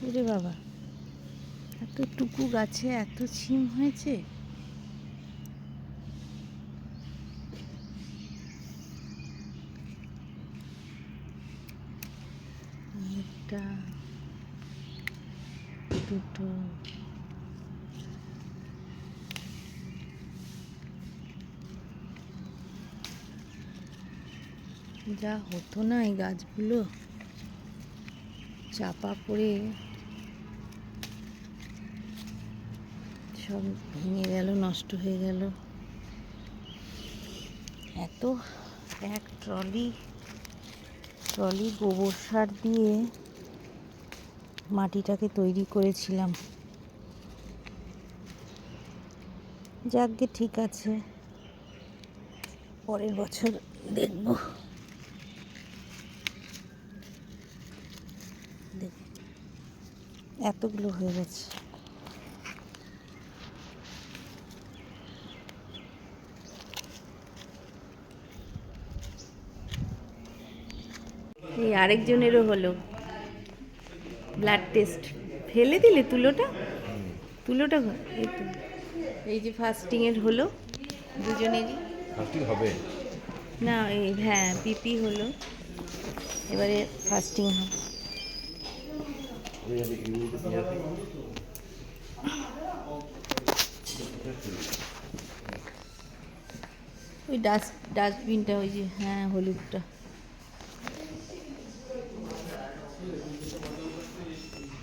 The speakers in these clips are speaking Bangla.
ওরে বাবা, এতটুকু গাছে এত ছিম হয়েছে। একটা, দুটো, যা হতো না এই গাছগুলো চাপা পড়ে সব ভেঙে গেল, নষ্ট হয়ে গেল। এত এক ট্রলি গোবর সার দিয়ে মাটিটাকে তৈরি করেছিলাম। যাকগে, ঠিক আছে, পরের বছর দেখব। এতগুলো হয়ে গেছে। এই আরেকজনেরও হলো ব্লাড টেস্ট। ফেলে দিলে তুলোটা এই তো, এই যে ফাস্টিংয়ের হলো দুজনেরই। ফাস্টিং হবে না, এই হ্যাঁ পিপি হলো, এবারে ফাস্টিং হবে। ওই ডাস্টবিনটা, ওই যে হ্যাঁ হলুদটা।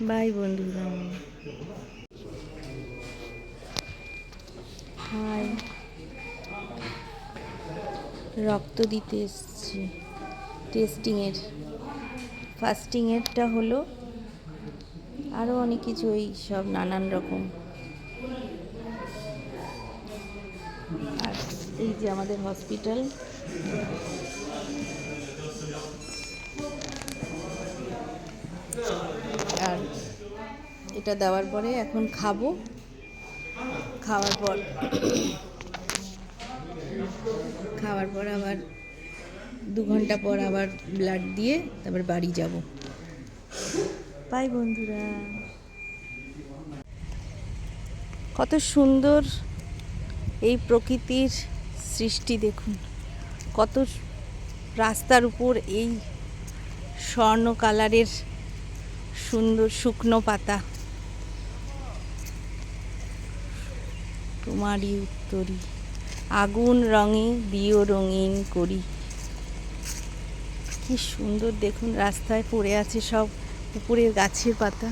বাই বন্ধুরা, হাই। রক্ত দিতে এসছি টেস্টিংয়ের। ফাস্টিংয়েরটা হলো, আরও অনেক কিছু, ওই সব নানান রকম। আর এই যে আমাদের হসপিটাল। আর এটা দেওয়ার পরে এখন খাবো। খাওয়ার পর আবার 2 ঘন্টা পর আবার ব্লাড দিয়ে তারপর বাড়ি যাব। বাই বন্ধুরা। কত সুন্দর এই প্রকৃতির সৃষ্টি দেখুন। কত রাস্তার উপর এই স্বর্ণ কালারের সুন্দর শুকনো পাতা। তোমারই উত্তরী, আগুন রঙে দিও রঙিন করি। কি সুন্দর দেখুন, রাস্তায় পড়ে আছে সব উপরের গাছের পাতা।